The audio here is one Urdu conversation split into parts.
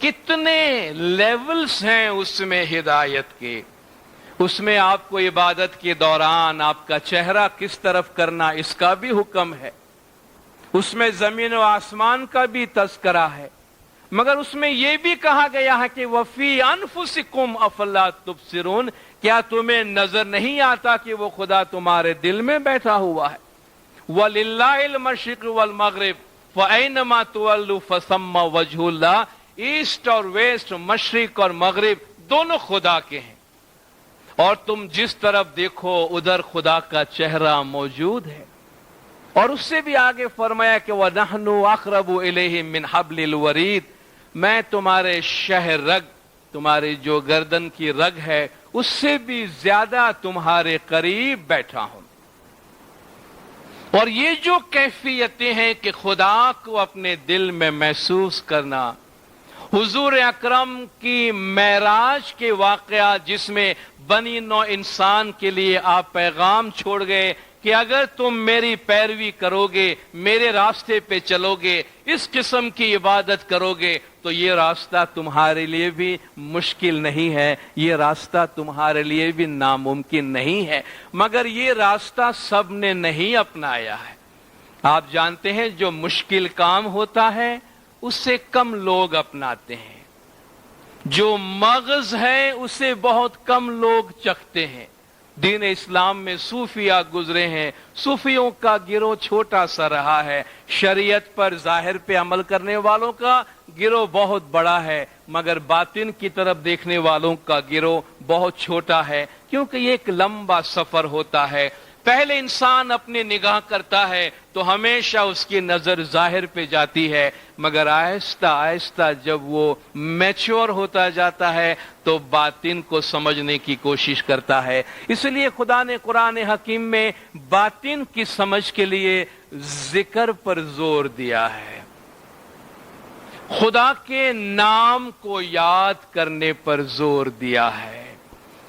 کتنے لیولز ہیں اس میں ہدایت کے. اس میں آپ کو عبادت کے دوران آپ کا چہرہ کس طرف کرنا اس کا بھی حکم ہے. اس میں زمین و آسمان کا بھی تذکرہ ہے. مگر اس میں یہ بھی کہا گیا ہے کہ وَفِي أَنفُسِكُمْ أَفَلَا تُبْصِرُونَ، کیا تمہیں نظر نہیں آتا کہ وہ خدا تمہارے دل میں بیٹھا ہوا ہے. وَلِلَّهِ الْمَشْرِقُ وَالْمَغْرِبُ فَأَيْنَمَا تُوَلُّوا فَثَمَّ وَجْهُ اللَّهِ. ایسٹ اور ویسٹ، مشرق اور مغرب دونوں خدا کے ہیں، اور تم جس طرف دیکھو ادھر خدا کا چہرہ موجود ہے. اور اس سے بھی آگے فرمایا کہ وَنَحْنُ أَقْرَبُ إِلَيْهِ مِنْ حَبْلِ الْوَرِيدِ، میں تمہارے شہ رگ، تمہاری جو گردن کی رگ ہے اس سے بھی زیادہ تمہارے قریب بیٹھا ہوں. اور یہ جو کیفیتیں ہیں کہ خدا کو اپنے دل میں محسوس کرنا، حضور اکرم کی معراج کے واقعہ جس میں بنی نوع انسان کے لیے آپ پیغام چھوڑ گئے کہ اگر تم میری پیروی کرو گے، میرے راستے پہ چلو گے، اس قسم کی عبادت کرو گے تو یہ راستہ تمہارے لیے بھی مشکل نہیں ہے، یہ راستہ تمہارے لیے بھی ناممکن نہیں ہے. مگر یہ راستہ سب نے نہیں اپنایا ہے. آپ جانتے ہیں جو مشکل کام ہوتا ہے اس سے کم لوگ اپناتے ہیں، جو مغز ہے اسے بہت کم لوگ چکھتے ہیں. دین اسلام میں صوفیہ گزرے ہیں، صوفیوں کا گروہ چھوٹا سا رہا ہے، شریعت پر ظاہر پہ عمل کرنے والوں کا گروہ بہت بڑا ہے، مگر باطن کی طرف دیکھنے والوں کا گروہ بہت چھوٹا ہے، کیونکہ یہ ایک لمبا سفر ہوتا ہے. پہلے انسان اپنی نگاہ کرتا ہے تو ہمیشہ اس کی نظر ظاہر پہ جاتی ہے، مگر آہستہ آہستہ جب وہ میچور ہوتا جاتا ہے تو باطن کو سمجھنے کی کوشش کرتا ہے. اس لیے خدا نے قرآن حکیم میں باطن کی سمجھ کے لیے ذکر پر زور دیا ہے، خدا کے نام کو یاد کرنے پر زور دیا ہے.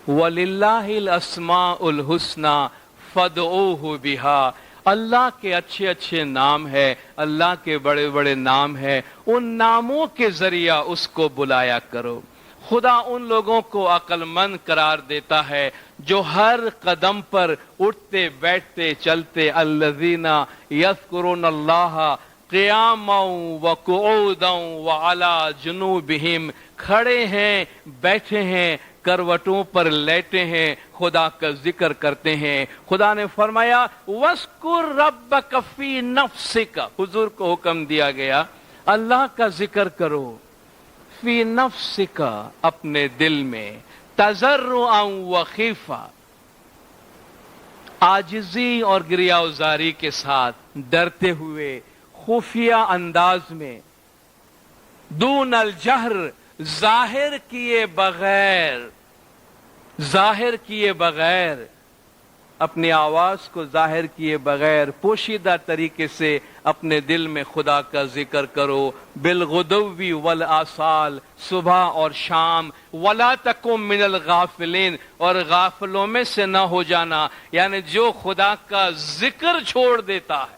وَلِلَّهِ الْأَسْمَاءُ الْحُسْنَى فَادْعُوهُ بِهَا. اللہ کے اچھے اچھے نام ہے، اللہ کے بڑے بڑے نام ہے، ان ناموں کے ذریعہ اس کو بلایا کرو. خدا ان لوگوں کو عقل مند قرار دیتا ہے جو ہر قدم پر اٹھتے بیٹھتے چلتے الذین یذکرون اللہ قیاما وقعودا وعلی جنوبہم، کھڑے ہیں، بیٹھے ہیں، کروٹوں پر لیٹے ہیں، خدا کا ذکر کرتے ہیں. خدا نے فرمایا وَاذْكُرْ رَبَّكَ فِي نَفْسِكَ، حضور کو حکم دیا گیا اللہ کا ذکر کرو. فی نفسک، اپنے دل میں، تضرعا وخیفہ، عاجزی اور گریہوزاری کے ساتھ، ڈرتے ہوئے، خفیہ انداز میں، دون الجہر، ظاہر کیے بغیر، اپنی آواز کو ظاہر کیے بغیر پوشیدہ طریقے سے اپنے دل میں خدا کا ذکر کرو. بالغدو والآصال، صبح اور شام. ولا تکن من الغافلین، اور غافلوں میں سے نہ ہو جانا. یعنی جو خدا کا ذکر چھوڑ دیتا ہے،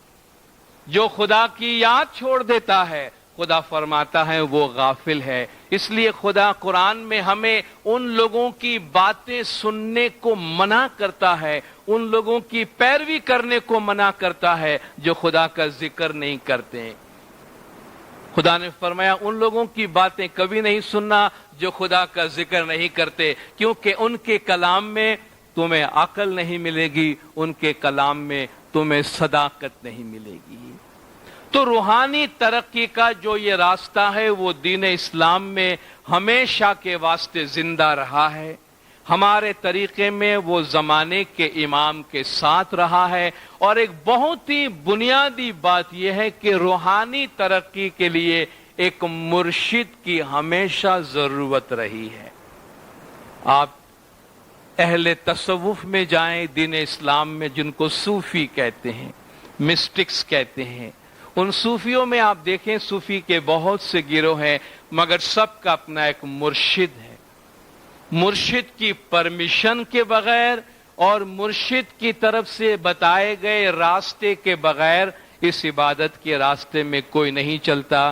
جو خدا کی یاد چھوڑ دیتا ہے، خدا فرماتا ہے وہ غافل ہے. اس لیے خدا قرآن میں ہمیں ان لوگوں کی باتیں سننے کو منع کرتا ہے، ان لوگوں کی پیروی کرنے کو منع کرتا ہے جو خدا کا ذکر نہیں کرتے. خدا نے فرمایا ان لوگوں کی باتیں کبھی نہیں سننا جو خدا کا ذکر نہیں کرتے، کیونکہ ان کے کلام میں تمہیں عقل نہیں ملے گی، ان کے کلام میں تمہیں صداقت نہیں ملے گی. تو روحانی ترقی کا جو یہ راستہ ہے وہ دین اسلام میں ہمیشہ کے واسطے زندہ رہا ہے. ہمارے طریقے میں وہ زمانے کے امام کے ساتھ رہا ہے. اور ایک بہت ہی بنیادی بات یہ ہے کہ روحانی ترقی کے لیے ایک مرشد کی ہمیشہ ضرورت رہی ہے. آپ اہل تصوف میں جائیں، دین اسلام میں، جن کو صوفی کہتے ہیں، مسٹکس کہتے ہیں، ان صوفیوں میں آپ دیکھیں صوفی کے بہت سے گروہ ہیں، مگر سب کا اپنا ایک مرشد ہے. مرشد کی پرمیشن کے بغیر اور مرشد کی طرف سے بتائے گئے راستے کے بغیر اس عبادت کے راستے میں کوئی نہیں چلتا.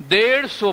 150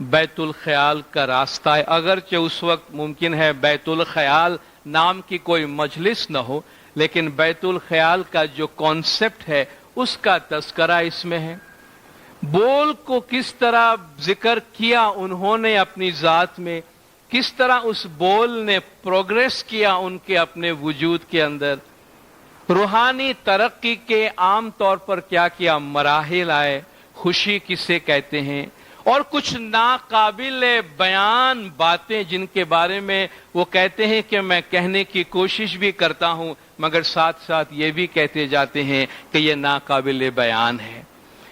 بیت الخیال کا راستہ ہے. اگرچہ اس وقت ممکن ہے بیت الخیال نام کی کوئی مجلس نہ ہو، لیکن بیت الخیال کا جو کانسیپٹ ہے اس کا تذکرہ اس میں ہے. بول کو کس طرح ذکر کیا انہوں نے اپنی ذات میں، کس طرح اس بول نے پروگریس کیا ان کے اپنے وجود کے اندر، روحانی ترقی کے عام طور پر کیا کیا مراحل آئے، خوشی کسے کہتے ہیں، اور کچھ ناقابل بیان باتیں جن کے بارے میں وہ کہتے ہیں کہ میں کہنے کی کوشش بھی کرتا ہوں مگر ساتھ ساتھ یہ بھی کہتے جاتے ہیں کہ یہ ناقابل بیان ہے.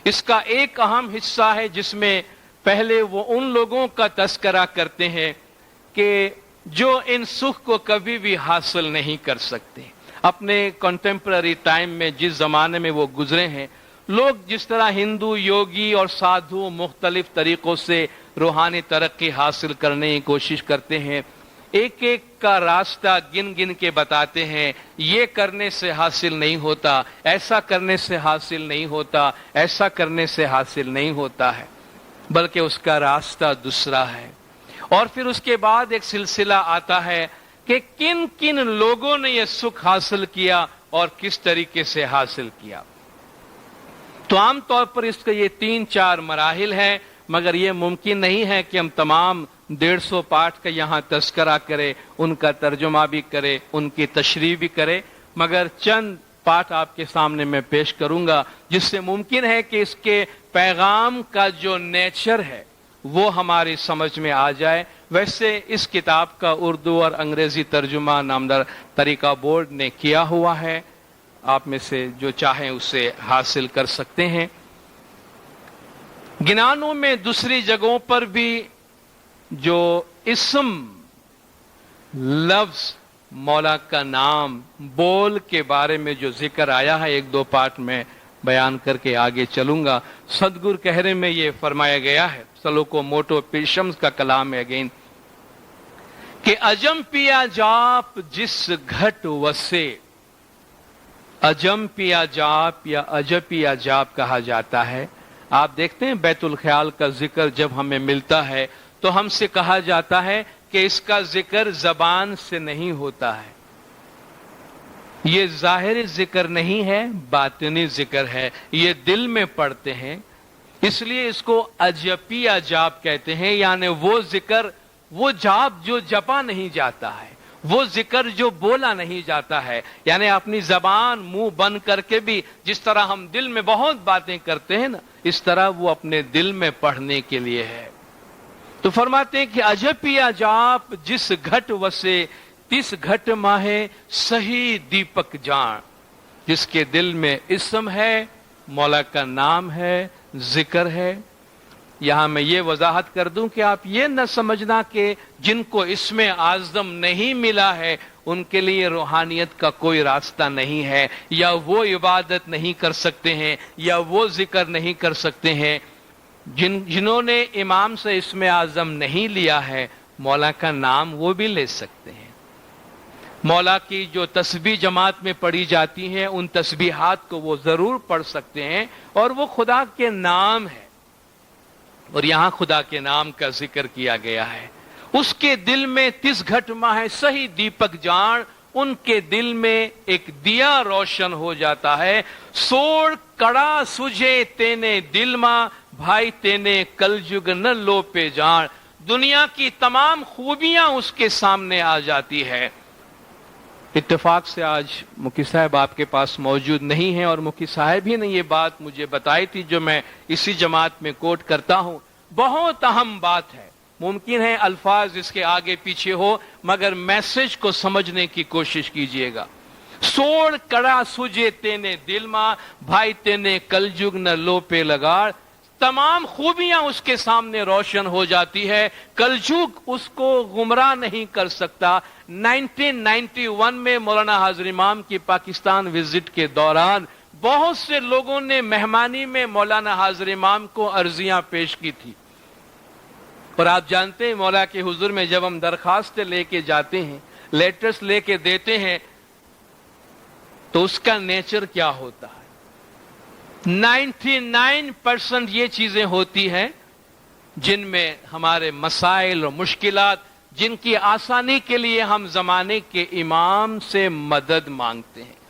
اس کا ایک اہم حصہ ہے جس میں پہلے وہ ان لوگوں کا تذکرہ کرتے ہیں کہ جو ان سکھ کو کبھی بھی حاصل نہیں کر سکتے. اپنے کنٹمپرری ٹائم میں جس زمانے میں وہ گزرے ہیں، لوگ جس طرح ہندو یوگی اور سادھو مختلف طریقوں سے روحانی ترقی حاصل کرنے کی کوشش کرتے ہیں، ایک ایک کا راستہ گن گن کے بتاتے ہیں. یہ کرنے سے حاصل نہیں ہوتا، ایسا کرنے سے حاصل نہیں ہوتا، ایسا کرنے سے حاصل نہیں ہوتا ہے، بلکہ اس کا راستہ دوسرا ہے. اور پھر اس کے بعد ایک سلسلہ آتا ہے کہ کن کن لوگوں نے یہ سکھ حاصل کیا اور کس طریقے سے حاصل کیا. تو عام طور پر اس کے یہ 3-4 مراحل ہیں، مگر یہ ممکن نہیں ہے کہ ہم تمام 150 پارٹ کا یہاں تذکرہ کریں، ان کا ترجمہ بھی کریں، ان کی تشریح بھی کریں، مگر چند پارٹ آپ کے سامنے میں پیش کروں گا جس سے ممکن ہے کہ اس کے پیغام کا جو نیچر ہے وہ ہماری سمجھ میں آ جائے. ویسے اس کتاب کا اردو اور انگریزی ترجمہ نامدار طریقہ بورڈ نے کیا ہوا ہے، آپ میں سے جو چاہیں اسے حاصل کر سکتے ہیں. گنانوں میں دوسری جگہوں پر بھی جو اسم، لفظ، مولا کا نام، بول کے بارے میں جو ذکر آیا ہے 1-2 پارٹ میں بیان کر کے آگے چلوں گا. صدگر کہرے میں یہ فرمایا گیا ہے، سلوکو موٹو پیشمز کا کلام ہے اگین، کہ اجم پیا جاپ جس گھٹ وسے. اجم پیا جاپ یا اجپیا جاپ کہا جاتا ہے. آپ دیکھتے ہیں بیت الخیال کا ذکر جب ہمیں ملتا ہے تو ہم سے کہا جاتا ہے کہ اس کا ذکر زبان سے نہیں ہوتا ہے، یہ ظاہری ذکر نہیں ہے، باطنی ذکر ہے، یہ دل میں پڑھتے ہیں. اس لیے اس کو اجپیا جاپ کہتے ہیں، یعنی وہ ذکر، وہ جاپ جو جپا نہیں جاتا ہے، وہ ذکر جو بولا نہیں جاتا ہے. یعنی اپنی زبان منہ بند کر کے بھی جس طرح ہم دل میں بہت باتیں کرتے ہیں نا، اس طرح وہ اپنے دل میں پڑھنے کے لیے ہے. تو فرماتے ہیں کہ اجپیا جاپ جس گھٹ وسے تس گھٹ ماہے صحیح دیپک جان. جس کے دل میں اسم ہے، مولا کا نام ہے، ذکر ہے. یہاں میں یہ وضاحت کر دوں کہ آپ یہ نہ سمجھنا کہ جن کو اسم اعظم نہیں ملا ہے ان کے لیے روحانیت کا کوئی راستہ نہیں ہے، یا وہ عبادت نہیں کر سکتے ہیں، یا وہ ذکر نہیں کر سکتے ہیں. جنہوں نے امام سے اسم اعظم نہیں لیا ہے، مولا کا نام وہ بھی لے سکتے ہیں. مولا کی جو تسبیح جماعت میں پڑھی جاتی ہیں ان تسبیحات کو وہ ضرور پڑھ سکتے ہیں، اور وہ خدا کے نام ہے. اور یہاں خدا کے نام کا ذکر کیا گیا ہے. اس کے دل میں تس گھٹ ماہ ہے صحیح دیپک جان. ان کے دل میں ایک دیا روشن ہو جاتا ہے. سوڑ کڑا سجے تینے دل ماں بھائی تینے کل جگ نہ لو پہ جان. دنیا کی تمام خوبیاں اس کے سامنے آ جاتی ہے. اتفاق سے آج مکی صاحب آپ کے پاس موجود نہیں ہیں، اور مکی صاحب ہی نے یہ بات مجھے بتائی تھی جو میں اسی جماعت میں کوٹ کرتا ہوں. بہت اہم بات ہے. ممکن ہے الفاظ اس کے آگے پیچھے ہو، مگر میسج کو سمجھنے کی کوشش کیجئے گا. سوڑ کڑا سجے تینے دل ماں بھائی تینے کل جگ نہ لو پہ لگاڑ. تمام خوبیاں اس کے سامنے روشن ہو جاتی ہے. کلجوگ اس کو گمراہ نہیں کر سکتا. 1991 میں مولانا حاضر امام کی پاکستان وزٹ کے دوران بہت سے لوگوں نے مہمانی میں مولانا حاضر امام کو عرضیاں پیش کی تھی. اور آپ جانتے ہیں مولا کے حضور میں جب ہم درخواستیں لے کے جاتے ہیں، لیٹرز لے کے دیتے ہیں، تو اس کا نیچر کیا ہوتا ہے. 99% یہ چیزیں ہوتی ہیں جن میں ہمارے مسائل اور مشکلات، جن کی آسانی کے لیے ہم زمانے کے امام سے مدد مانگتے ہیں.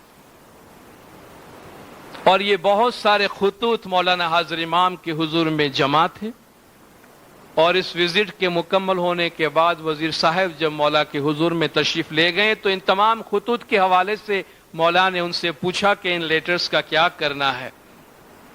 اور یہ بہت سارے خطوط مولانا حاضر امام کے حضور میں جمع تھے. اور اس وزٹ کے مکمل ہونے کے بعد وزیر صاحب جب مولا کے حضور میں تشریف لے گئے تو ان تمام خطوط کے حوالے سے مولا نے ان سے پوچھا کہ ان لیٹرز کا کیا کرنا ہے.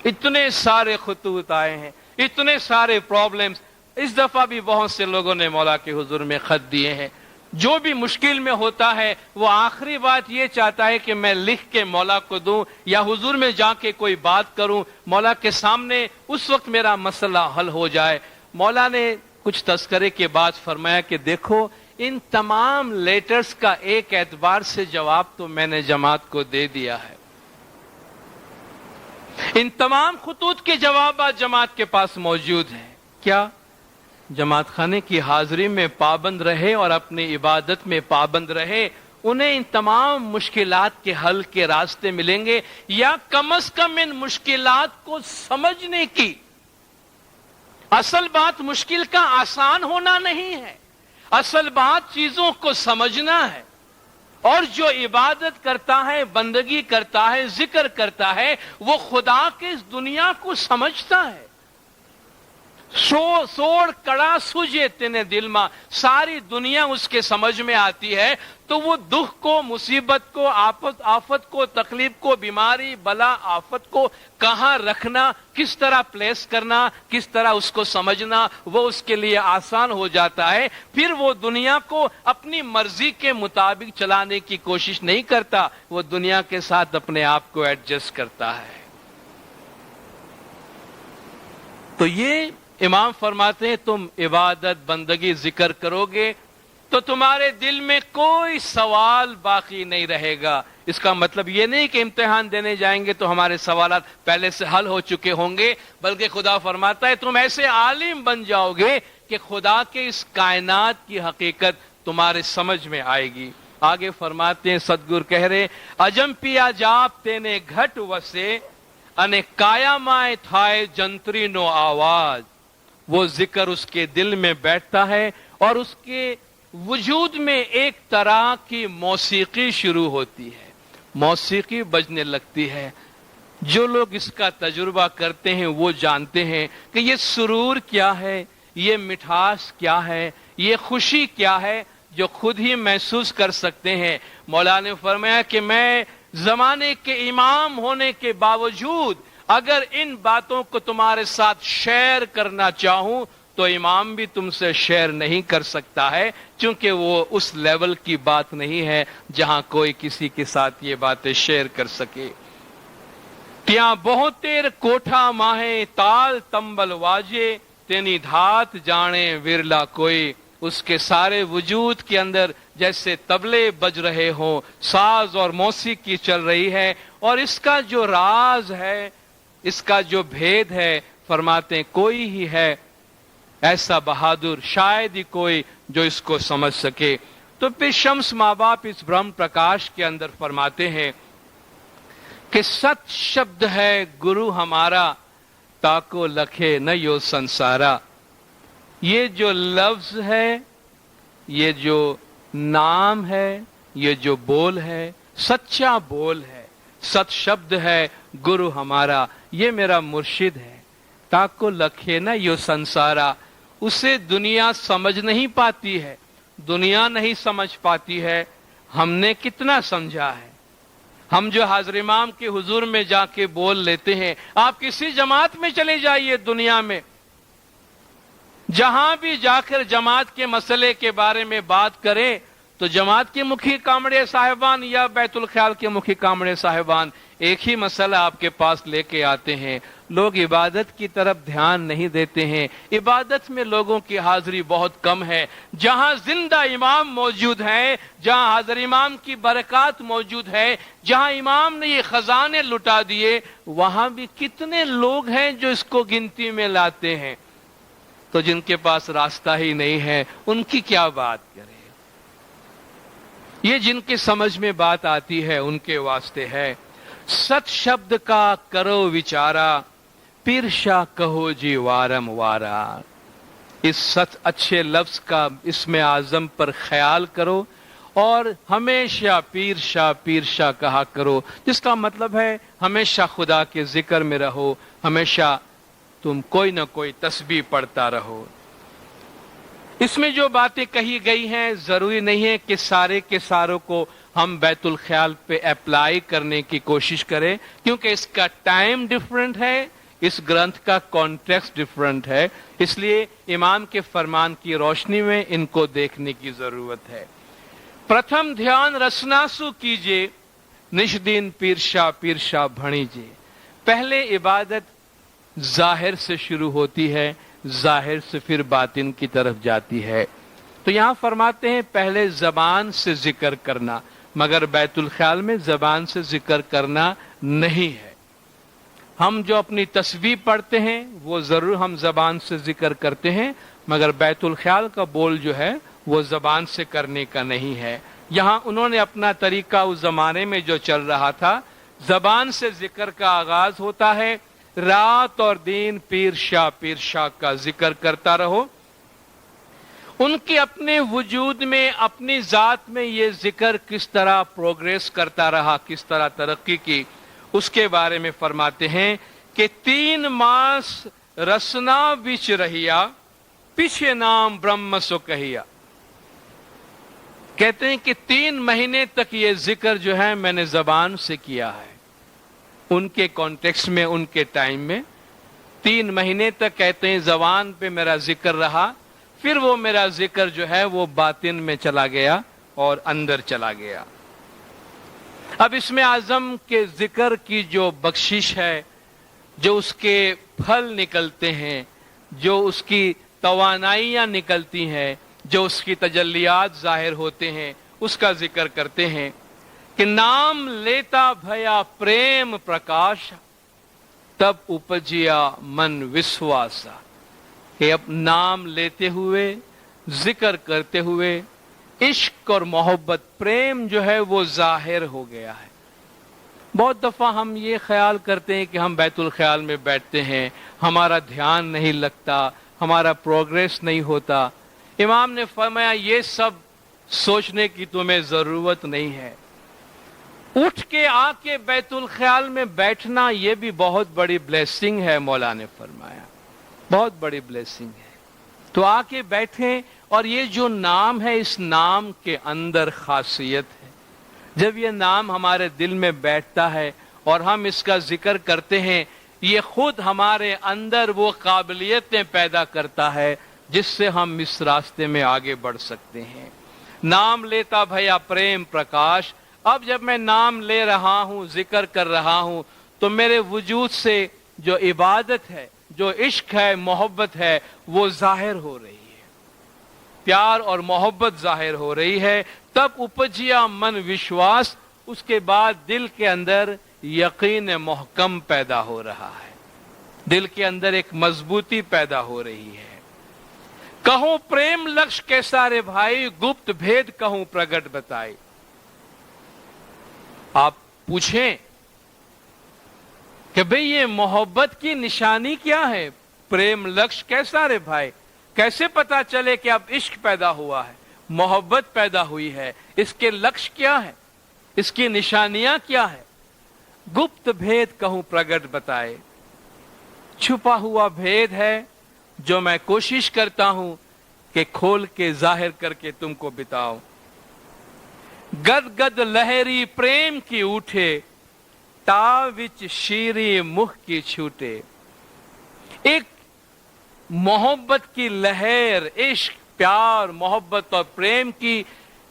اتنے سارے خطوط آئے ہیں، اتنے سارے پرابلمز. اس دفعہ بھی بہت سے لوگوں نے مولا کے حضور میں خط دیے ہیں. جو بھی مشکل میں ہوتا ہے وہ آخری بات یہ چاہتا ہے کہ میں لکھ کے مولا کو دوں یا حضور میں جا کے کوئی بات کروں، مولا کے سامنے اس وقت میرا مسئلہ حل ہو جائے. مولا نے کچھ تذکرے کے بعد فرمایا کہ دیکھو ان تمام لیٹرز کا ایک اعتبار سے جواب تو میں نے جماعت کو دے دیا ہے. ان تمام خطوط کے جوابات جماعت کے پاس موجود ہیں. کیا جماعت خانے کی حاضری میں پابند رہے اور اپنی عبادت میں پابند رہے، انہیں ان تمام مشکلات کے حل کے راستے ملیں گے، یا کم از کم ان مشکلات کو سمجھنے کی. اصل بات مشکل کا آسان ہونا نہیں ہے، اصل بات چیزوں کو سمجھنا ہے. اور جو عبادت کرتا ہے، بندگی کرتا ہے، ذکر کرتا ہے، وہ خدا کے اس دنیا کو سمجھتا ہے. سوڑ کڑا سوجے تینے دل ماں، ساری دنیا اس کے سمجھ میں آتی ہے. تو وہ دکھ کو، مصیبت کو، آفت کو، تکلیف کو، بیماری، بلا، آفت کو کہاں رکھنا، کس طرح پلیس کرنا، کس طرح اس کو سمجھنا، وہ اس کے لیے آسان ہو جاتا ہے. پھر وہ دنیا کو اپنی مرضی کے مطابق چلانے کی کوشش نہیں کرتا، وہ دنیا کے ساتھ اپنے آپ کو ایڈجسٹ کرتا ہے. تو یہ امام فرماتے ہیں تم عبادت، بندگی، ذکر کرو گے تو تمہارے دل میں کوئی سوال باقی نہیں رہے گا. اس کا مطلب یہ نہیں کہ امتحان دینے جائیں گے تو ہمارے سوالات پہلے سے حل ہو چکے ہوں گے، بلکہ خدا فرماتا ہے تم ایسے عالم بن جاؤ گے کہ خدا کے اس کائنات کی حقیقت تمہارے سمجھ میں آئے گی. آگے فرماتے ہیں سدگور کہہ رہے اجم پیا جاپ تینے گھٹ وسے انے کایا مائے تھائے جنتری نو آواز. وہ ذکر اس کے دل میں بیٹھتا ہے اور اس کے وجود میں ایک طرح کی موسیقی شروع ہوتی ہے، موسیقی بجنے لگتی ہے. جو لوگ اس کا تجربہ کرتے ہیں وہ جانتے ہیں کہ یہ سرور کیا ہے، یہ مٹھاس کیا ہے، یہ خوشی کیا ہے، جو خود ہی محسوس کر سکتے ہیں. مولا نے فرمایا کہ میں زمانے کے امام ہونے کے باوجود اگر ان باتوں کو تمہارے ساتھ شیئر کرنا چاہوں تو امام بھی تم سے شیئر نہیں کر سکتا ہے، چونکہ وہ اس لیول کی بات نہیں ہے جہاں کوئی کسی کے ساتھ یہ باتیں شیئر کر سکے. تیاں بہت تیر کوٹھا ماہیں تال تمبل واجے تینی دھات جانے ورلا کوئی. اس کے سارے وجود کے اندر جیسے طبلے بج رہے ہوں، ساز اور موسیقی چل رہی ہے، اور اس کا جو راز ہے، اس کا جو بھید ہے، فرماتے ہیں کوئی ہی ہے ایسا بہادر، شاید ہی کوئی جو اس کو سمجھ سکے. تو پھر شمس ماں باپ اس برہم پرکاش کے اندر فرماتے ہیں کہ ست شبد ہے گرو ہمارا تاکو لکھے نہ یو سنسارا. یہ جو لفظ ہے، یہ جو نام ہے، یہ جو بول ہے، سچا بول ہے. ست شبد ہے گرو ہمارا، یہ میرا مرشد ہے. تاکو لکھے نہ یو سنسارا. اسے دنیا سمجھ نہیں پاتی ہے، دنیا نہیں سمجھ پاتی ہے. ہم نے کتنا سمجھا ہے. ہم جو حاضر امام کے حضور میں جا کے بول لیتے ہیں، آپ کسی جماعت میں چلے جائیے دنیا میں، جہاں بھی جا کر جماعت کے مسئلے کے بارے میں بات کریں تو جماعت کے مکھی کامڑے صاحبان یا بیت الخیال کے مکھی کامڑے صاحبان ایک ہی مسئلہ آپ کے پاس لے کے آتے ہیں. لوگ عبادت کی طرف دھیان نہیں دیتے ہیں. عبادت میں لوگوں کی حاضری بہت کم ہے. جہاں زندہ امام موجود ہیں، جہاں حاضر امام کی برکات موجود ہے، جہاں امام نے یہ خزانے لٹا دیے، وہاں بھی کتنے لوگ ہیں جو اس کو گنتی میں لاتے ہیں. تو جن کے پاس راستہ ہی نہیں ہے ان کی کیا بات کریں. یہ جن کے سمجھ میں بات آتی ہے ان کے واسطے ہے. ست شبد کا کرو وچارا پیر شاہ کہو جی وارم وارا. اس اچھے لفظ کا اسم اعظم پر خیال کرو اور ہمیشہ پیر شاہ کہا کرو، جس کا مطلب ہے ہمیشہ خدا کے ذکر میں رہو، ہمیشہ تم کوئی نہ کوئی تسبیح پڑھتا رہو۔ اس میں جو باتیں کہی گئی ہیں ضروری نہیں ہے کہ سارے کے ساروں کو ہم بیت الخیال پہ اپلائی کرنے کی کوشش کریں، کیونکہ اس کا ٹائم ڈیفرنٹ ہے، اس گرنتھ کا کانٹیکسٹ ڈیفرنٹ ہے، اس لیے امام کے فرمان کی روشنی میں ان کو دیکھنے کی ضرورت ہے۔ پرتھم دھیان رسناسو کیجئے، نش دن پیر شاہ بھنیجے۔ پہلے عبادت ظاہر سے شروع ہوتی ہے، ظاہر سے پھر باطن کی طرف جاتی ہے۔ تو یہاں فرماتے ہیں پہلے زبان سے ذکر کرنا، مگر بیت الخیال میں زبان سے ذکر کرنا نہیں ہے۔ ہم جو اپنی تسبیح پڑھتے ہیں وہ ضرور ہم زبان سے ذکر کرتے ہیں، مگر بیت الخیال کا بول جو ہے وہ زبان سے کرنے کا نہیں ہے۔ یہاں انہوں نے اپنا طریقہ اس زمانے میں جو چل رہا تھا، زبان سے ذکر کا آغاز ہوتا ہے، رات اور دن پیر شاہ کا ذکر کرتا رہو۔ ان کے اپنے وجود میں، اپنی ذات میں یہ ذکر کس طرح پروگریس کرتا رہا، کس طرح ترقی کی، اس کے بارے میں فرماتے ہیں کہ 3 ماس رسنا وچ رہیا، پیچھے نام برہم سو کہیا۔ کہتے ہیں کہ 3 مہینے تک یہ ذکر جو ہے میں نے زبان سے کیا ہے، ان کے کانٹیکسٹ میں، ان کے ٹائم میں 3 مہینے تک کہتے ہیں زبان پہ میرا ذکر رہا، پھر وہ میرا ذکر جو ہے وہ باطن میں چلا گیا اور اندر چلا گیا۔ اب اسم اعظم کے ذکر کی جو بخشش ہے، جو اس کے پھل نکلتے ہیں، جو اس کی توانائیاں نکلتی ہیں، جو اس کی تجلیات ظاہر ہوتے ہیں، اس کا ذکر کرتے ہیں کہ نام لیتا بھیا پریم پرکاش، تب اپجیا من وشواسا، کہ اب نام لیتے ہوئے، ذکر کرتے ہوئے عشق اور محبت، پریم جو ہے وہ ظاہر ہو گیا ہے۔ بہت دفعہ ہم یہ خیال کرتے ہیں کہ ہم بیت الخیال میں بیٹھتے ہیں، ہمارا دھیان نہیں لگتا، ہمارا پروگریس نہیں ہوتا۔ امام نے فرمایا یہ سب سوچنے کی تمہیں ضرورت نہیں ہے، اٹھ کے آ کے بیت الخیال میں بیٹھنا یہ بھی بہت بڑی بلیسنگ ہے، مولا نے فرمایا بہت بڑی بلیسنگ ہے۔ تو آ کے بیٹھیں، اور یہ جو نام ہے اس نام کے اندر خاصیت ہے۔ جب یہ نام ہمارے دل میں بیٹھتا ہے اور ہم اس کا ذکر کرتے ہیں، یہ خود ہمارے اندر وہ قابلیتیں پیدا کرتا ہے جس سے ہم اس راستے میں آگے بڑھ سکتے ہیں۔ نام لیتا بھیا پریم پرکاش، اب جب میں نام لے رہا ہوں، ذکر کر رہا ہوں، تو میرے وجود سے جو عبادت ہے، جو عشق ہے، محبت ہے، وہ ظاہر ہو رہی ہے، پیار اور محبت ظاہر ہو رہی ہے۔ تب اپجیا من وشواس، اس کے بعد دل کے اندر یقین محکم پیدا ہو رہا ہے، دل کے اندر ایک مضبوطی پیدا ہو رہی ہے۔ کہوں پریم لکش کیسا رے بھائی، گپت بھید کہوں پرگٹ بتائی۔ آپ پوچھیں کہ بھئی یہ محبت کی نشانی کیا ہے، پریم لکش کیسا رے بھائی، کیسے پتا چلے کہ اب عشق پیدا ہوا ہے، محبت پیدا ہوئی ہے، اس کے لکش کیا ہے، اس کی نشانیاں کیا ہے؟ گپت بھید کہوں پرگٹ بتائے، چھپا ہوا بھید ہے جو میں کوشش کرتا ہوں کہ کھول کے ظاہر کر کے تم کو بتاؤں۔ گد گد لہری پریم کی اٹھے، تا وچ شیریں منہ کی چھوٹے۔ ایک محبت کی لہر، عشق، پیار، محبت اور پریم کی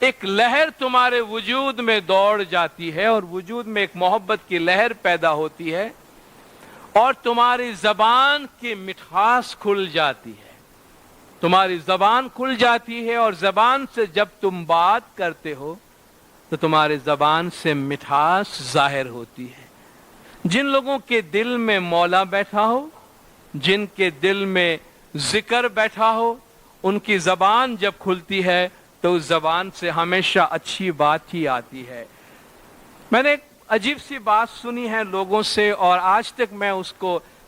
ایک لہر تمہارے وجود میں دوڑ جاتی ہے، اور وجود میں ایک محبت کی لہر پیدا ہوتی ہے، اور تمہاری زبان کی مٹھاس کھل جاتی ہے، تمہاری زبان کھل جاتی ہے، اور زبان سے جب تم بات کرتے ہو تو تمہاری زبان سے مٹھاس ظاہر ہوتی ہے۔ جن لوگوں کے دل میں مولا بیٹھا ہو، جن کے دل میں ذکر بیٹھا ہو، ان کی زبان جب کھلتی ہے تو اس زبان سے ہمیشہ اچھی بات ہی آتی ہے۔ میں نے ایک عجیب سی بات سنی ہے لوگوں سے، اور آج تک میں اس کو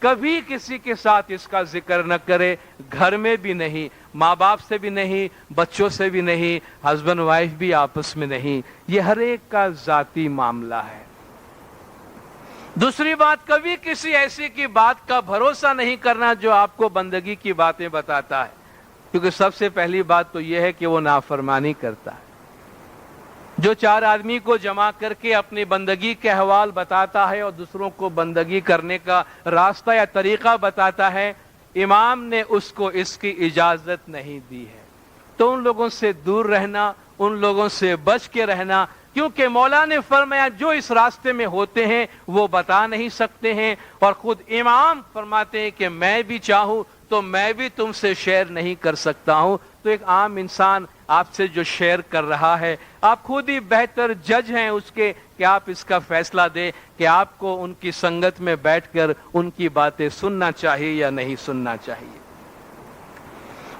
کبھی کسی کے ساتھ اس کا ذکر نہ کرے، گھر میں بھی نہیں، ماں باپ سے بھی نہیں، بچوں سے بھی نہیں، ہسبینڈ وائف بھی آپس میں نہیں، یہ ہر ایک کا ذاتی معاملہ ہے۔ دوسری بات، کبھی کسی ایسی کی بات کا بھروسہ نہیں کرنا جو آپ کو بندگی کی باتیں بتاتا ہے، کیونکہ سب سے پہلی بات تو یہ ہے کہ وہ نافرمانی کرتا ہے۔ جو چار آدمی کو جمع کر کے اپنی بندگی کے احوال بتاتا ہے اور دوسروں کو بندگی کرنے کا راستہ یا طریقہ بتاتا ہے، امام نے اس کو اس کی اجازت نہیں دی ہے۔ تو ان لوگوں سے دور رہنا، ان لوگوں سے بچ کے رہنا، کیونکہ مولا نے فرمایا جو اس راستے میں ہوتے ہیں وہ بتا نہیں سکتے ہیں، اور خود امام فرماتے ہیں کہ میں بھی چاہوں تو میں بھی تم سے شیئر نہیں کر سکتا ہوں۔ تو ایک عام انسان آپ سے جو شیئر کر رہا ہے، آپ خود ہی بہتر جج ہیں اس کے کہ آپ اس کا فیصلہ دیں کہ آپ کو ان کی سنگت میں بیٹھ کر ان کی باتیں سننا چاہیے یا نہیں سننا چاہیے۔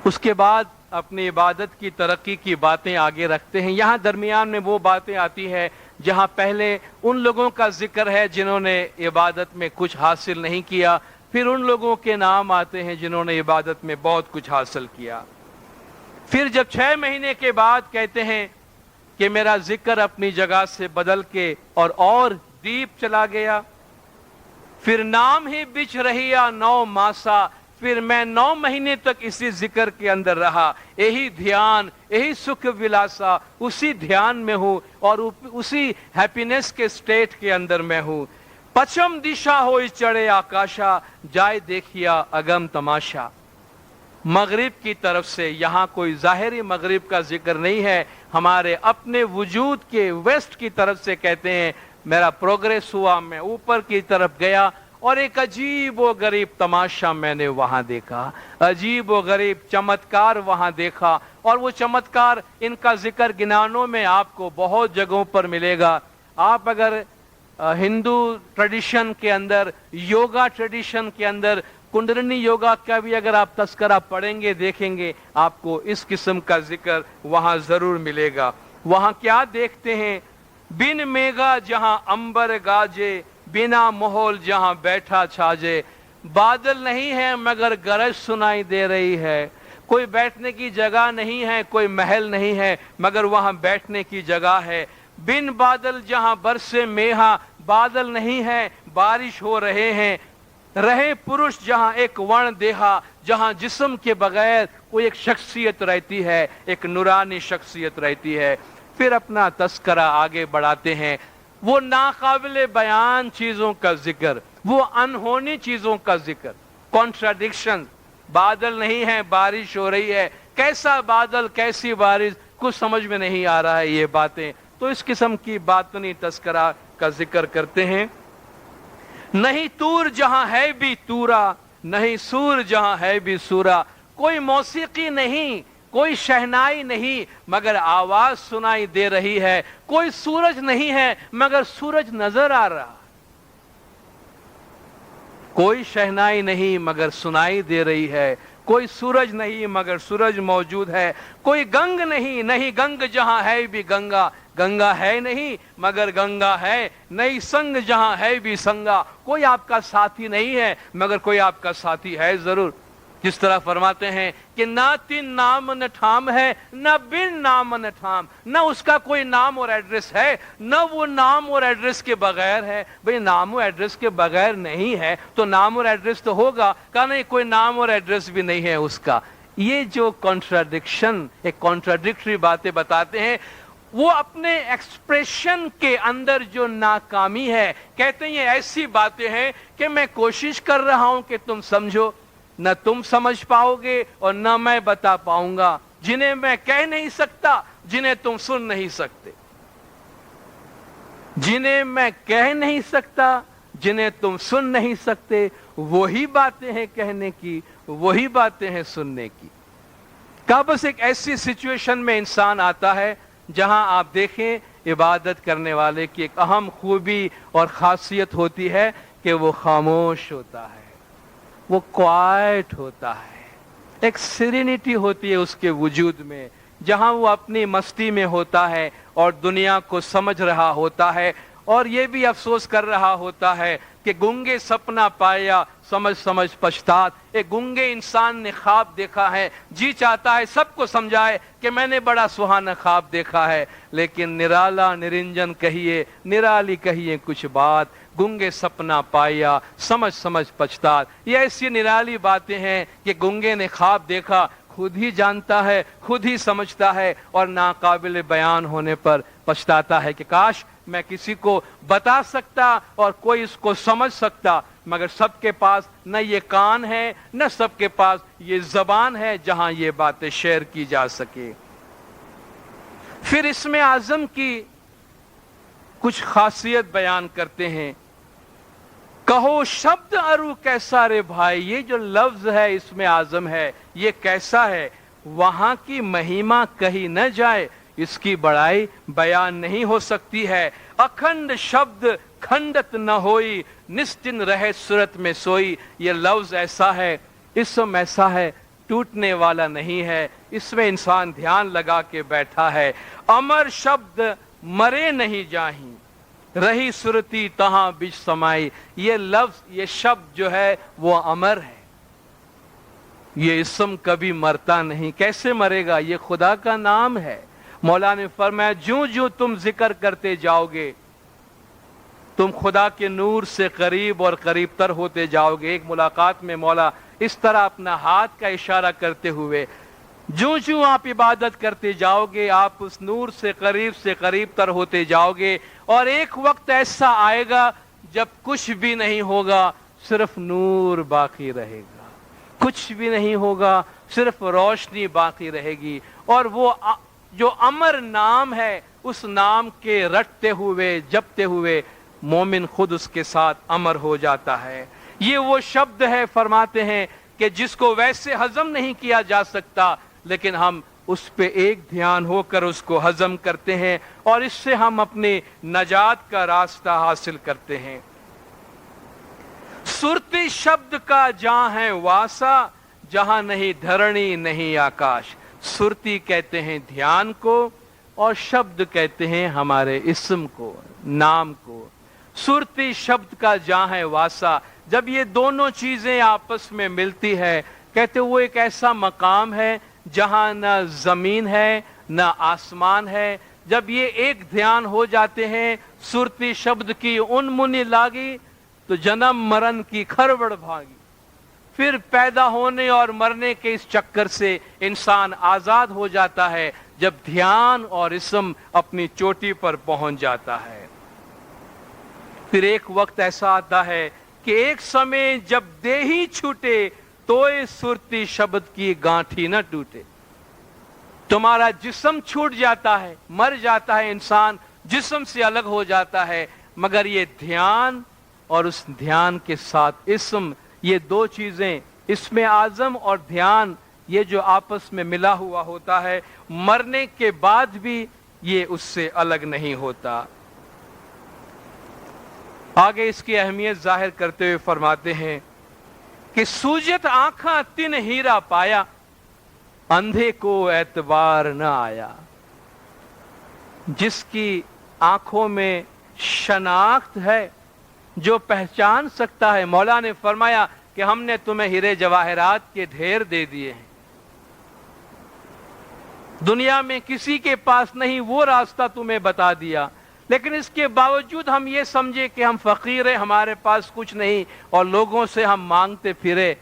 اس کے بعد اپنی عبادت کی ترقی کی باتیں آگے رکھتے ہیں۔ یہاں درمیان میں وہ باتیں آتی ہے جہاں پہلے ان لوگوں کا ذکر ہے جنہوں نے عبادت میں کچھ حاصل نہیں کیا، پھر ان لوگوں کے نام آتے ہیں جنہوں نے عبادت میں بہت کچھ حاصل کیا۔ پھر جب 6 مہینے کے بعد کہتے ہیں کہ میرا ذکر اپنی جگہ سے بدل کے اور دیپ چلا گیا، پھر نام ہی بچ رہیا 9 ماسا، پھر میں 9 مہینے تک اسی ذکر کے اندر رہا، یہی دھیان، یہی سکھ ولاسا، اسی دھیان میں ہوں اور اسی ہیپینس کے سٹیٹ کے اندر میں ہوں۔ پچھم دشا ہوئی چڑھے آکاشا، جائے دیکھیا اگم تماشا۔ مغرب کی طرف سے یہاں کوئی ظاہری مغرب کا ذکر نہیں ہے، ہمارے اپنے وجود کے ویسٹ کی طرف سے کہتے ہیں میرا پروگریس ہوا، میں اوپر کی طرف گیا اور ایک عجیب و غریب تماشا میں نے وہاں دیکھا، عجیب و غریب چمتکار وہاں دیکھا، اور وہ چمتکار ان کا ذکر گنانوں میں آپ کو بہت جگہوں پر ملے گا۔ آپ اگر ہندو ٹریڈیشن کے اندر، یوگا ٹریڈیشن کے اندر کنڈلنی یوگا کا بھی اگر آپ تذکرہ پڑھیں گے دیکھیں گے آپ کو اس قسم کا ذکر وہاں ضرور ملے گا۔ وہاں کیا دیکھتے ہیں؟ بن میگا جہاں امبر گاجے، بنا محول جہاں بیٹھا چھاجے۔ بادل نہیں ہے مگر گرج سنائی دے رہی ہے، کوئی بیٹھنے کی جگہ نہیں ہے، کوئی محل نہیں ہے مگر وہاں بیٹھنے کی جگہ ہے۔ بن بادل جہاں برسے میہا، بادل نہیں ہے بارش ہو رہے ہیں۔ رہے پروش جہاں ایک ون دیہا، جہاں جسم کے بغیر کوئی ایک شخصیت رہتی ہے، ایک نورانی شخصیت رہتی ہے۔ پھر اپنا تذکرہ آگے بڑھاتے ہیں، وہ ناقابل بیان چیزوں کا ذکر، وہ انہونی چیزوں کا ذکر، کانٹراڈکشن۔ بادل نہیں ہے بارش ہو رہی ہے، کیسا بادل کیسی بارش، کچھ سمجھ میں نہیں آ رہا ہے یہ باتیں۔ تو اس قسم کی باطنی تذکرہ کا ذکر کرتے ہیں۔ نہیں تور جہاں ہے بھی تورا، نہیں سور جہاں ہے بھی سورا۔ کوئی موسیقی نہیں، کوئی شہنائی نہیں مگر آواز سنائی دے رہی ہے، کوئی سورج نہیں ہے مگر سورج نظر آ رہا، کوئی شہنائی نہیں مگر سنائی دے رہی ہے، کوئی سورج نہیں مگر سورج موجود ہے۔ کوئی گنگ نہیں، نہیں گنگ جہاں ہے بھی گنگا، گنگا ہے نہیں مگر گنگا ہے۔ نہیں سنگ جہاں ہے بھی سنگا، کوئی آپ کا ساتھی نہیں ہے مگر کوئی آپ کا ساتھی ہے ضرور۔ جس طرح فرماتے ہیں کہ نہ تین نام نہ ٹھام ہے، نہ بن نام نہ ٹھام، نہ اس کا کوئی نام اور ایڈریس ہے، نہ وہ نام اور ایڈریس کے بغیر ہے۔ بھئی نام اور ایڈریس کے بغیر نہیں ہے تو نام اور ایڈریس تو ہوگا، کہا نہیں کوئی نام اور ایڈریس بھی نہیں ہے اس کا۔ یہ جو کانٹراڈکشن، ایک کانٹراڈکٹری باتیں بتاتے ہیں، وہ اپنے ایکسپریشن کے اندر جو ناکامی ہے، کہتے ہیں یہ ایسی باتیں ہیں کہ میں کوشش کر رہا ہوں کہ تم سمجھو، نہ تم سمجھ پاؤ گے اور نہ میں بتا پاؤں گا، جنہیں میں کہہ نہیں سکتا، جنہیں تم سن نہیں سکتے، جنہیں میں کہہ نہیں سکتا، جنہیں تم سن نہیں سکتے، وہی باتیں ہیں کہنے کی، وہی باتیں ہیں سننے کی۔ کہ بس ایک ایسی سچویشن میں انسان آتا ہے جہاں آپ دیکھیں عبادت کرنے والے کی ایک اہم خوبی اور خاصیت ہوتی ہے کہ وہ خاموش ہوتا ہے، وہ کوائٹ ہوتا ہے، ایک سیرینٹی ہوتی ہے اس کے وجود میں، جہاں وہ اپنی مستی میں ہوتا ہے اور دنیا کو سمجھ رہا ہوتا ہے اور یہ بھی افسوس کر رہا ہوتا ہے کہ گونگے سپنا پایا سمجھ سمجھ پچھتات. ایک گونگے انسان نے خواب دیکھا ہے, جی چاہتا ہے سب کو سمجھائے کہ میں نے بڑا سہانا خواب دیکھا ہے, لیکن نرالا نرنجن کہیے, نرالی کہیے کچھ بات, گونگے سپنا پایا سمجھ سمجھ پچھتات. یہ ایسی نرالی باتیں ہیں کہ گونگے نے خواب دیکھا, خود ہی جانتا ہے, خود ہی سمجھتا ہے, اور ناقابل بیان ہونے پر پچھتاتا ہے کہ کاش میں کسی کو بتا سکتا اور کوئی اس کو سمجھ سکتا, مگر سب کے پاس نہ یہ کان ہے نہ سب کے پاس یہ زبان ہے جہاں یہ باتیں شیئر کی جا سکے. پھر اسم اعظم کی کچھ خاصیت بیان کرتے ہیں. کہو شبد ارو کیسا رے بھائی, یہ جو لفظ ہے اسم اعظم ہے یہ کیسا ہے, وہاں کی مہیما کہی نہ جائے, اس کی بڑائی بیان نہیں ہو سکتی ہے. اکھنڈ شبد کھنڈت نہ ہوئی, نشچن رہے صورت میں سوئی. یہ لفظ ایسا ہے, اسم ایسا ہے, ٹوٹنے والا نہیں ہے, اس میں انسان دھیان لگا کے بیٹھا ہے. امر شبد مرے نہیں جاہیں, رہی صورتی تہاں بچ سمائی. یہ لفظ یہ شبد جو ہے وہ امر ہے, یہ اسم کبھی مرتا نہیں. کیسے مرے گا, یہ خدا کا نام ہے. مولا نے فرمایا جوں جوں تم ذکر کرتے جاؤ گے تم خدا کے نور سے قریب اور قریب تر ہوتے جاؤ گے. ایک ملاقات میں مولا اس طرح اپنا ہاتھ کا اشارہ کرتے ہوئے, جوں جوں آپ عبادت کرتے جاؤ گے آپ اس نور سے قریب تر ہوتے جاؤ گے, اور ایک وقت ایسا آئے گا جب کچھ بھی نہیں ہوگا, صرف نور باقی رہے گا, کچھ بھی نہیں ہوگا, صرف روشنی باقی رہے گی. اور وہ جو امر نام ہے اس نام کے رٹتے ہوئے جپتے ہوئے مومن خود اس کے ساتھ امر ہو جاتا ہے. یہ وہ شبد ہے, فرماتے ہیں کہ جس کو ویسے ہضم نہیں کیا جا سکتا, لیکن ہم اس پہ ایک دھیان ہو کر اس کو ہضم کرتے ہیں اور اس سے ہم اپنے نجات کا راستہ حاصل کرتے ہیں. سرتی شبد کا جہاں ہے واسا, جہاں نہیں دھرنی نہیں آکاش. سرتی کہتے ہیں دھیان کو اور شبد کہتے ہیں ہمارے اسم کو, نام کو. سرتی شبد کا جہاں ہے واسا, جب یہ دونوں چیزیں آپس میں ملتی ہے کہتے وہ ایک ایسا مقام ہے جہاں نہ زمین ہے نہ آسمان ہے. جب یہ ایک دھیان ہو جاتے ہیں سرتی شبد کی ان منی لاگی تو جنم مرن کی کھربڑ بھاگی. پھر پیدا ہونے اور مرنے کے اس چکر سے انسان آزاد ہو جاتا ہے جب دھیان اور اسم اپنی چوٹی پر پہنچ جاتا ہے. پھر ایک وقت ایسا آتا ہے کہ ایک سمے جب دیہی چھوٹے توئے سرتی شبد کی گانٹھی نہ ٹوٹے. تمہارا جسم چھوٹ جاتا ہے, مر جاتا ہے انسان, جسم سے الگ ہو جاتا ہے, مگر یہ دھیان اور اس دھیان کے ساتھ اسم, یہ دو چیزیں اسم اعظم اور دھیان, یہ جو آپس میں ملا ہوا ہوتا ہے مرنے کے بعد بھی یہ اس سے الگ نہیں ہوتا. آگے اس کی اہمیت ظاہر کرتے ہوئے فرماتے ہیں کہ سوجت آنکھاں تن ہیرا پایا, اندھے کو اعتبار نہ آیا. جس کی آنکھوں میں شناخت ہے, جو پہچان سکتا ہے. مولا نے فرمایا کہ ہم نے تمہیں ہیرے جواہرات کے ڈھیر دے دیے ہیں, دنیا میں کسی کے پاس نہیں, وہ راستہ تمہیں بتا دیا, لیکن اس کے باوجود ہم یہ سمجھے کہ ہم فقیر ہیں, ہمارے پاس کچھ نہیں, اور لوگوں سے ہم مانگتے پھرے,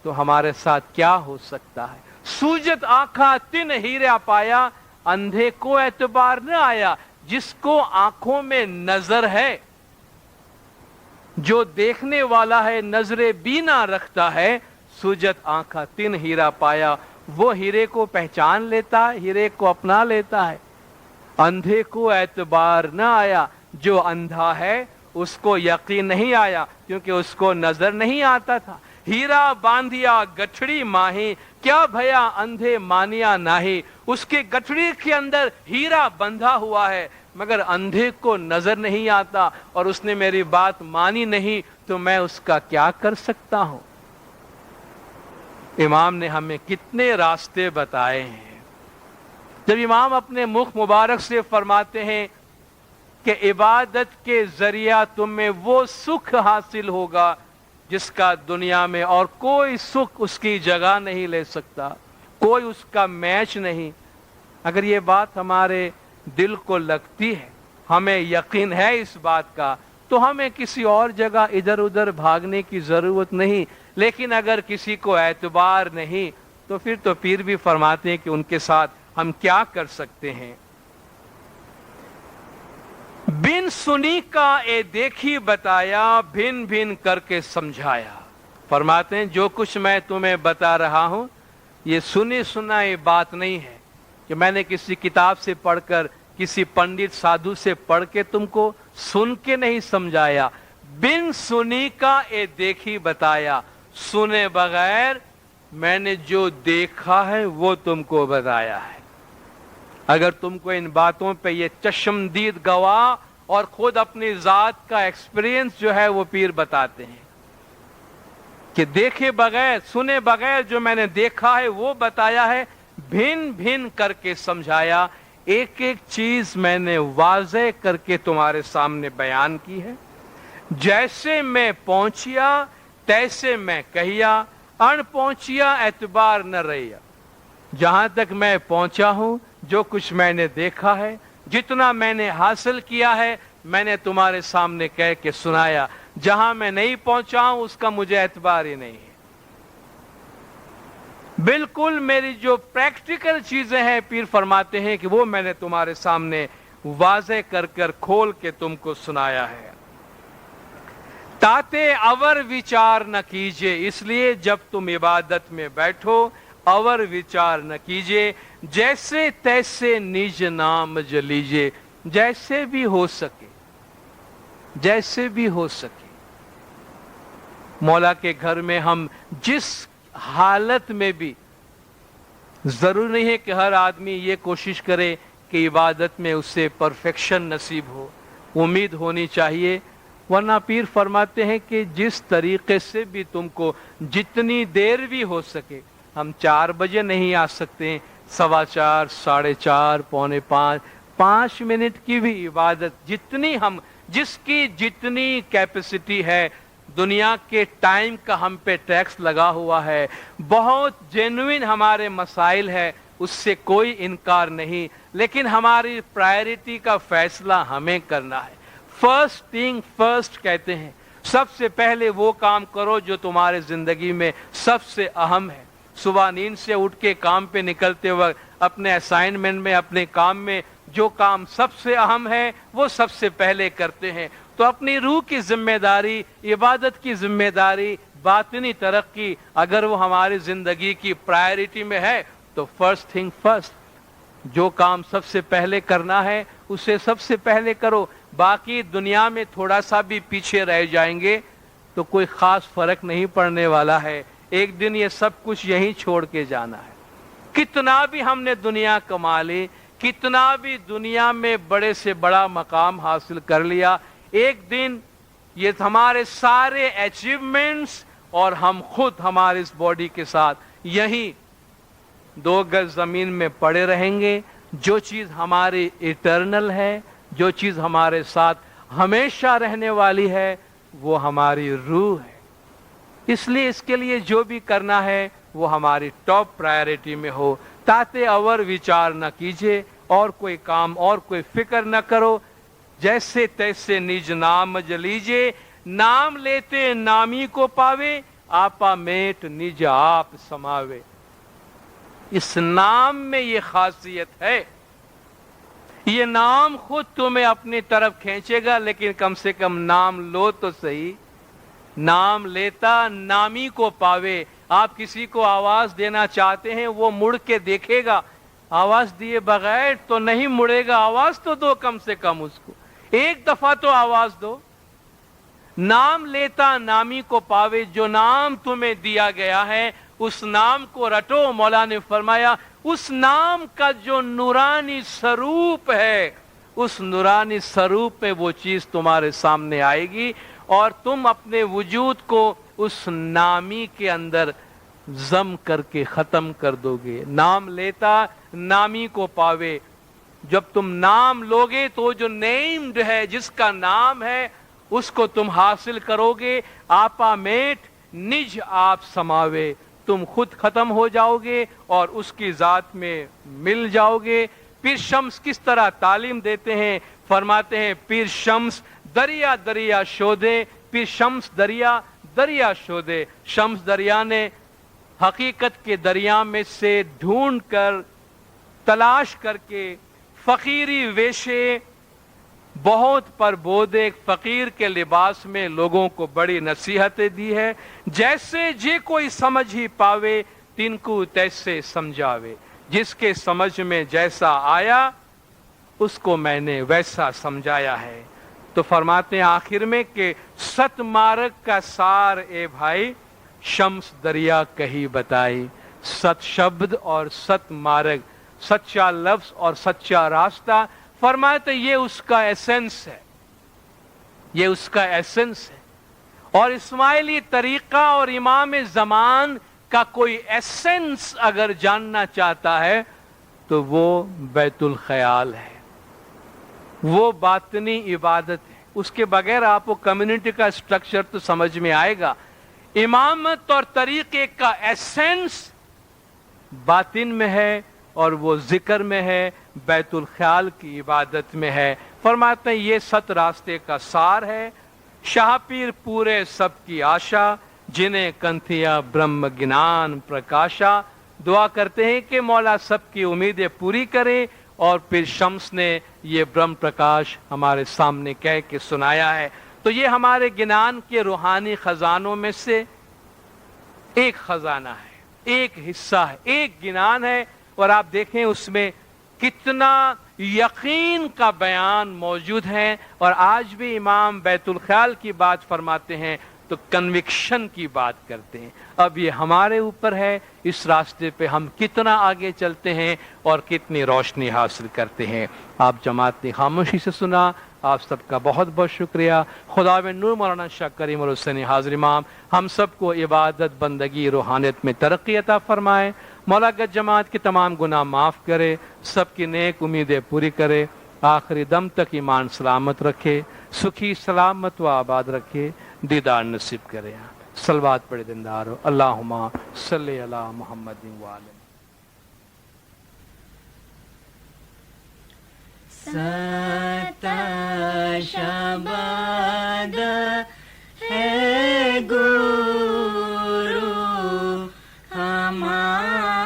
تو ہمارے ساتھ کیا ہو سکتا ہے. سوجت آنکھاں تن ہیرا پایا, اندھے کو اعتبار نہ آیا. جس کو آنکھوں میں نظر ہے, جو دیکھنے والا ہے, نظر بینا رکھتا ہے, سوجت آنکھاں تن ہیرا پایا, وہ ہیرے کو پہچان لیتا ہے, ہیرے کو اپنا لیتا ہے. اندھے کو اعتبار نہ آیا, جو اندھا ہے اس کو یقین نہیں آیا کیونکہ اس کو نظر نہیں آتا تھا. ہیرا باندھیا گٹھڑی ماہی, کیا بھیا اندھے مانیا نہیں. اس کے گٹھڑی کے اندر ہیرا بندھا ہوا ہے, مگر اندھے کو نظر نہیں آتا, اور اس نے میری بات مانی نہیں, تو میں اس کا کیا کر سکتا ہوں. امام نے ہمیں کتنے راستے بتائے ہیں. جب امام اپنے مخ مبارک سے فرماتے ہیں کہ عبادت کے ذریعہ تمہیں وہ سکھ حاصل ہوگا جس کا دنیا میں اور کوئی سکھ اس کی جگہ نہیں لے سکتا، کوئی اس کا میچ نہیں۔ اگر یہ بات ہمارے دل کو لگتی ہے، ہمیں یقین ہے اس بات کا، تو ہمیں کسی اور جگہ ادھر ادھر بھاگنے کی ضرورت نہیں۔ لیکن اگر کسی کو اعتبار نہیں تو پھر تو پیر بھی فرماتے ہیں کہ ان کے ساتھ ہم کیا کر سکتے ہیں۔ بن سنی کا اے دیکھی بتایا، بھن بھن کر کے سمجھایا۔ فرماتے ہیں جو کچھ میں تمہیں بتا رہا ہوں یہ سنی سنائی بات نہیں ہے کہ میں نے کسی کتاب سے پڑھ کر، کسی پنڈت سادھو سے پڑھ کے تم کو سن کے نہیں سمجھایا۔ بن سنی کا اے دیکھی بتایا، سنے بغیر میں نے جو دیکھا ہے وہ تم کو بتایا ہے۔ اگر تم کو ان باتوں پہ یہ چشمدید گواہ اور خود اپنی ذات کا ایکسپیرینس جو ہے وہ پیر بتاتے ہیں کہ دیکھے بغیر، سنے بغیر جو میں نے دیکھا ہے وہ بتایا ہے، بھن بھن کر کے سمجھایا، ایک ایک چیز میں نے واضح کر کے تمہارے سامنے بیان کی ہے۔ جیسے میں پہنچیا تیسے میں کہیا، ان پہنچیا اعتبار نہ رہیا۔ جہاں تک میں پہنچا ہوں، جو کچھ میں نے دیکھا ہے، جتنا میں نے حاصل کیا ہے، میں نے تمہارے سامنے کہہ کے سنایا۔ جہاں میں نہیں پہنچا ہوں اس کا مجھے اعتبار ہی نہیں ہے۔ بالکل میری جو پریکٹیکل چیزیں ہیں، پیر فرماتے ہیں کہ وہ میں نے تمہارے سامنے واضح کر کر کھول کے تم کو سنایا ہے۔ تاتے اور وچار نہ کیجئے، اس لیے جب تم عبادت میں بیٹھو اور وچار نہ کیجئے، جیسے تیسے نج نام جلیجئے، جیسے بھی ہو سکے، جیسے بھی ہو سکے۔ مولا کے گھر میں ہم جس حالت میں بھی، ضرور نہیں ہے کہ ہر آدمی یہ کوشش کرے کہ عبادت میں اسے پرفیکشن نصیب ہو، امید ہونی چاہیے، ورنہ پیر فرماتے ہیں کہ جس طریقے سے بھی تم کو جتنی دیر بھی ہو سکے، ہم 4 بجے نہیں آ سکتے، 4:15، 4:30، 4:45، 5 منٹ کی بھی عبادت جس کی جتنی کیپیسٹی ہے، دنیا کے ٹائم کا ہم پہ ٹیکس لگا ہوا ہے، بہت جینوئن ہمارے مسائل ہے، اس سے کوئی انکار نہیں، لیکن ہماری پرائرٹی کا فیصلہ ہمیں کرنا ہے۔ فرسٹ تھنگ فرسٹ کہتے ہیں، سب سے پہلے وہ کام کرو جو تمہارے زندگی میں سب سے اہم ہے۔ صبح نیند سے اٹھ کے کام پہ نکلتے وقت اپنے اسائنمنٹ میں، اپنے کام میں جو کام سب سے اہم ہے وہ سب سے پہلے کرتے ہیں۔ تو اپنی روح کی ذمہ داری، عبادت کی ذمہ داری، باطنی ترقی اگر وہ ہماری زندگی کی پرائرٹی میں ہے تو فرسٹ تھنگ فرسٹ، جو کام سب سے پہلے کرنا ہے اسے سب سے پہلے کرو۔ باقی دنیا میں تھوڑا سا بھی پیچھے رہ جائیں گے تو کوئی خاص فرق نہیں پڑنے والا ہے، ایک دن یہ سب کچھ یہیں چھوڑ کے جانا ہے۔ کتنا بھی ہم نے دنیا کما لی، کتنا بھی دنیا میں بڑے سے بڑا مقام حاصل کر لیا، ایک دن یہ ہمارے سارے اچیومنٹس اور ہم خود ہمارے اس باڈی کے ساتھ یہیں 2 گز زمین میں پڑے رہیں گے۔ جو چیز ہماری ایٹرنل ہے، جو چیز ہمارے ساتھ ہمیشہ رہنے والی ہے، وہ ہماری روح ہے۔ اس لیے اس کے لیے جو بھی کرنا ہے وہ ہماری ٹاپ پرائرٹی میں ہو۔ تاتے اور وچار نہ کیجیے، اور کوئی کام اور کوئی فکر نہ کرو، جیسے تیسے نج نام جلیجے، نام لیتے نامی کو پاوے، آپا میٹ نج آپ سماوے۔ اس نام میں یہ خاصیت ہے، یہ نام خود تمہیں اپنی طرف کھینچے گا، لیکن کم سے کم نام لو تو صحیح۔ نام لیتا نامی کو پاوے، آپ کسی کو آواز دینا چاہتے ہیں، وہ مڑ کے دیکھے گا، آواز دیے بغیر تو نہیں مڑے گا، آواز تو دو کم سے کم اس کو، ایک دفعہ تو آواز دو۔ نام لیتا نامی کو پاوے، جو نام تمہیں دیا گیا ہے اس نام کو رٹو۔ مولا نے فرمایا اس نام کا جو نورانی سروپ ہے، اس نورانی سروپ میں وہ چیز تمہارے سامنے آئے گی، اور تم اپنے وجود کو اس نامی کے اندر ضم کر کے ختم کر دو گے۔ نام لیتا نامی کو پاوے، جب تم نام لوگے تو جو نیمڈ ہے، جس کا نام ہے، اس کو تم حاصل کرو گے. آپا میٹ نج آپ سماوے، تم خود ختم ہو جاؤ گے اور اس کی ذات میں مل جاؤ گے. پیر شمس کس طرح تعلیم دیتے ہیں، فرماتے ہیں پیر شمس دریا دریا شودے، پیر شمس دریا دریا شودے. شمس دریا نے حقیقت کے دریا میں سے ڈھونڈ کر، تلاش کر کے، فقیری ویشے بہت پر بودے فقیر کے لباس میں لوگوں کو بڑی نصیحتیں دی ہے. جیسے جے کوئی سمجھ ہی پاوے، تن کو تیسے سمجھاوے. جس کے سمجھ میں جیسا آیا اس کو میں نے ویسا سمجھایا ہے. تو فرماتے ہیں آخر میں کہ ست مارگ کا سار اے بھائی، شمس دریا کہی بتائی. ست شبد اور ست مارگ، سچا لفظ اور سچا راستہ. فرماتے یہ اس کا ایسنس ہے، یہ اس کا ایسنس ہے. اور اسماعیلی طریقہ اور امام زمان کا کوئی ایسنس اگر جاننا چاہتا ہے تو وہ بیت الخیال ہے، وہ باطنی عبادت ہے. اس کے بغیر آپ کو کمیونٹی کا اسٹرکچر تو سمجھ میں آئے گا. امامت اور طریقے کا ایسنس باطن میں ہے اور وہ ذکر میں ہے، بیت الخیال کی عبادت میں ہے. فرماتے ہیں یہ ست راستے کا سار ہے. شاہ پیر پورے سب کی آشا، جنہیں کنتھیا برہم گنان پرکاشا. دعا کرتے ہیں کہ مولا سب کی امیدیں پوری کرے. اور پھر شمس نے یہ برہم پرکاش ہمارے سامنے کہہ کے سنایا ہے. تو یہ ہمارے گنان کے روحانی خزانوں میں سے ایک خزانہ ہے، ایک حصہ ہے، ایک گنان ہے. اور آپ دیکھیں اس میں کتنا یقین کا بیان موجود ہے. اور آج بھی امام بیت الخیال کی بات فرماتے ہیں تو کنوکشن کی بات کرتے ہیں. اب یہ ہمارے اوپر ہے اس راستے پہ ہم کتنا آگے چلتے ہیں اور کتنی روشنی حاصل کرتے ہیں. آپ جماعت نے خاموشی سے سنا، آپ سب کا بہت بہت شکریہ. خداوند نور مولانا شاہ کریم الحسینی حاضر امام ہم سب کو عبادت، بندگی، روحانیت میں ترقی عطا فرمائے. مولا گج جماعت کے تمام گناہ معاف کرے، سب کی نیک امیدیں پوری کرے، آخری دم تک ایمان سلامت رکھے، سکھی سلامت و آباد رکھے، دیدار نصیب کرے. صلوات پڑھے دیندارو. اللہم صلی علی محمد وآلہ. ست شبد ہے گرو ہمارا،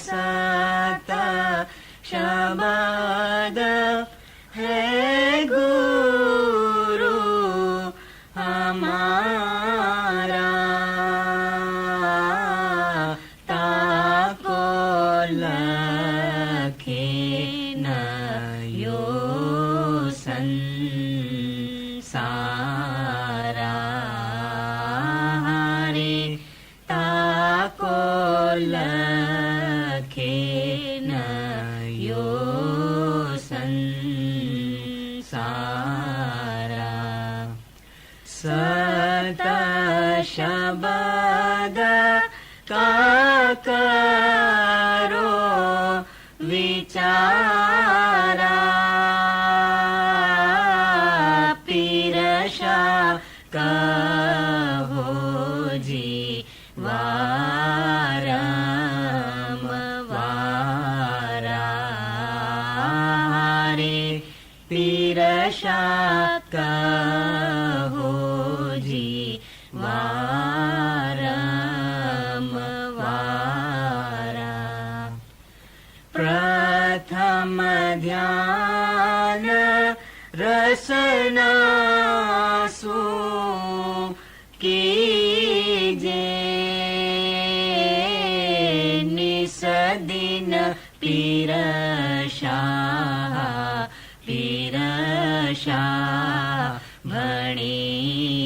ست شبد ہے گرو ہمارا. ست شبد کا کرو وچارا، پیر شاہ کہو جی وارم وارا رے، پیر شاہ کہو جی وارم وارا. پرتھم دھیان رسنا سو کیجے، نس دن پیر شاہ پیر شاہ بھنیجے.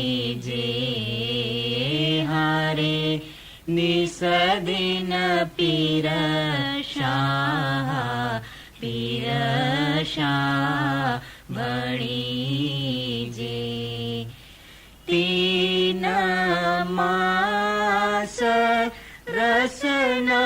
ہارے نس دن پیر شاہ پیر شاہ بھنیجے. تین ماس رسنا